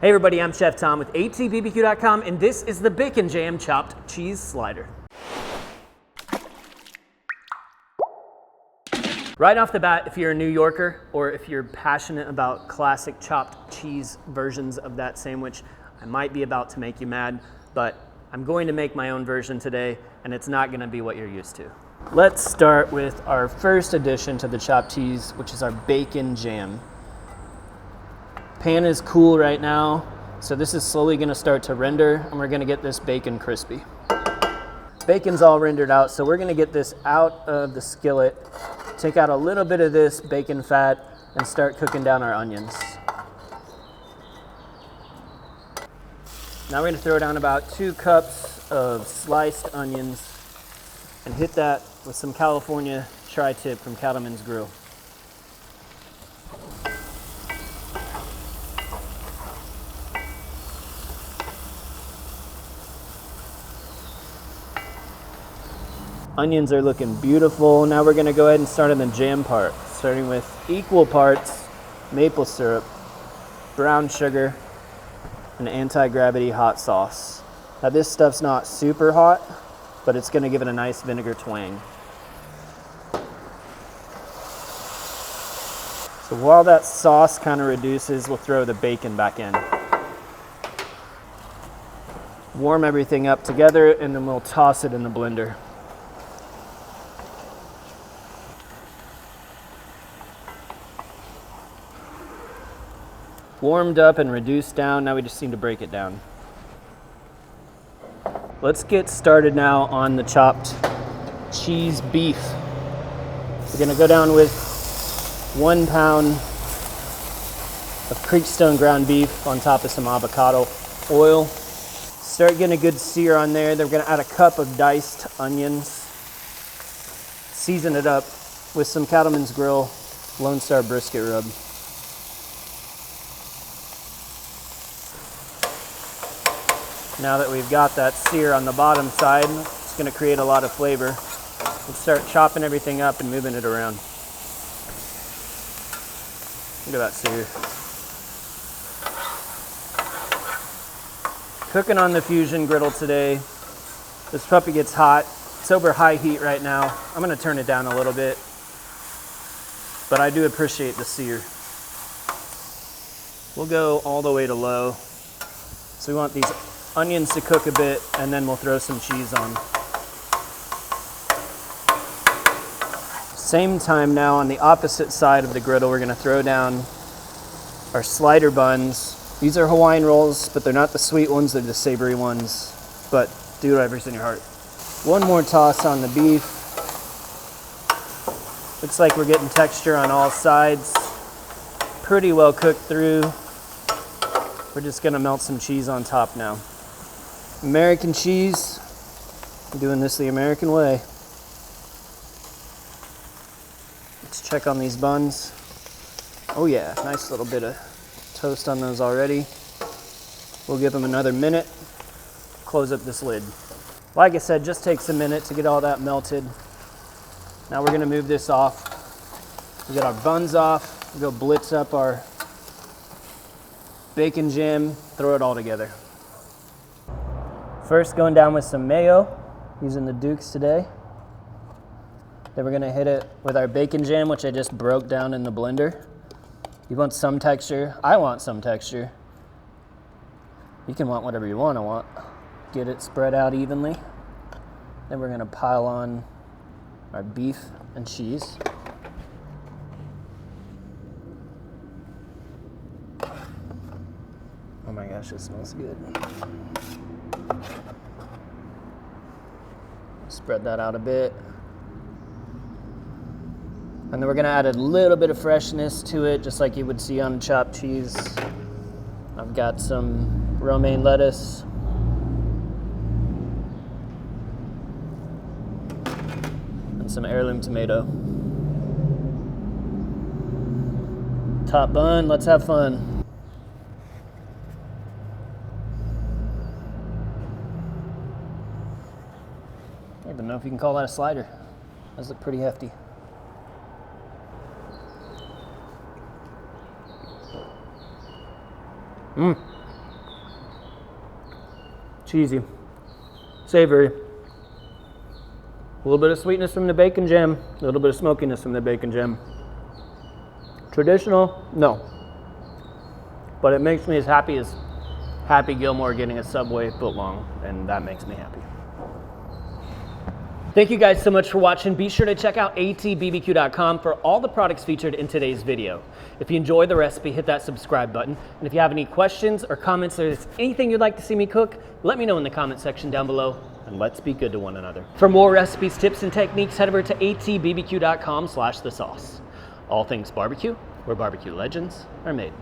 Hey everybody, I'm Chef Tom with atbbq.com, and this is the Bacon Jam Chopped Cheese Slider. Right off the bat, if you're a New Yorker or if you're passionate about classic chopped cheese versions of that sandwich, I might be about to make you mad, but I'm going to make my own version today, and it's not going to be what you're used to. Let's start with our first addition to the chopped cheese, which is our bacon jam. Pan is cool right now, so this is slowly going to start to render, and we're going to get this bacon crispy. Bacon's all rendered out, so we're going to get this out of the skillet, take out a little bit of this bacon fat, and start cooking down our onions. Now we're going to throw down about 2 cups of sliced onions and hit that with some California tri-tip from Cattleman's Grill. Onions are looking beautiful. Now we're gonna go ahead and start on the jam part, starting with equal parts maple syrup, brown sugar, and Antigravity hot sauce. Now this stuff's not super hot, but it's gonna give it a nice vinegar twang. So while that sauce kind of reduces, we'll throw the bacon back in. Warm everything up together, and then we'll toss it in the blender. Warmed up and reduced down, now we just need to break it down. Let's get started now on the chopped cheese beef. We're gonna go down with 1 pound of Creekstone ground beef on top of some avocado oil. Start getting a good sear on there. Then we're gonna add a cup of diced onions. Season it up with some Cattleman's Grill Lone Star Brisket Rub. Now that we've got that sear on the bottom side, it's going to create a lot of flavor. We'll start chopping everything up and moving it around. Look at that sear. Cooking on the Fusion griddle today. This puppy gets hot. It's over high heat right now. I'm going to turn it down a little bit, but I do appreciate the sear. We'll go all the way to low. So we want these onions to cook a bit, and then we'll throw some cheese on. Same time now, on the opposite side of the griddle, we're gonna throw down our slider buns. These are Hawaiian rolls, but they're not the sweet ones, they're the savory ones. But do whatever's in your heart. One more toss on the beef. Looks like we're getting texture on all sides. Pretty well cooked through. We're just gonna melt some cheese on top now. American cheese, I'm doing this the American way. Let's check on these buns. Oh yeah, nice little bit of toast on those already. We'll give them another minute, close up this lid. Like I said, just takes a minute to get all that melted. Now we're gonna move this off. We get our buns off, we'll go blitz up our bacon jam, throw it all together. First, going down with some mayo, using the Dukes today. Then we're gonna hit it with our bacon jam, which I just broke down in the blender. You want some texture? I want some texture. You can want whatever you want. Get it spread out evenly. Then we're gonna pile on our beef and cheese. Oh my gosh, it smells good. Spread that out a bit. And then we're gonna add a little bit of freshness to it, just like you would see on chopped cheese. I've got some romaine lettuce. And some heirloom tomato. Top bun, let's have fun. I don't know if you can call that a slider. Those look pretty hefty. cheesy, savory. A little bit of sweetness from the bacon jam, a little bit of smokiness from the bacon jam. Traditional? No. But it makes me as happy as Happy Gilmore getting a Subway footlong, and that makes me happy. Thank you guys so much for watching. Be sure to check out atbbq.com for all the products featured in today's video. If you enjoyed the recipe, hit that subscribe button. And if you have any questions or comments or there's anything you'd like to see me cook, let me know in the comment section down below, and let's be good to one another. For more recipes, tips, and techniques, head over to atbbq.com/thesauce. All things barbecue, where barbecue legends are made.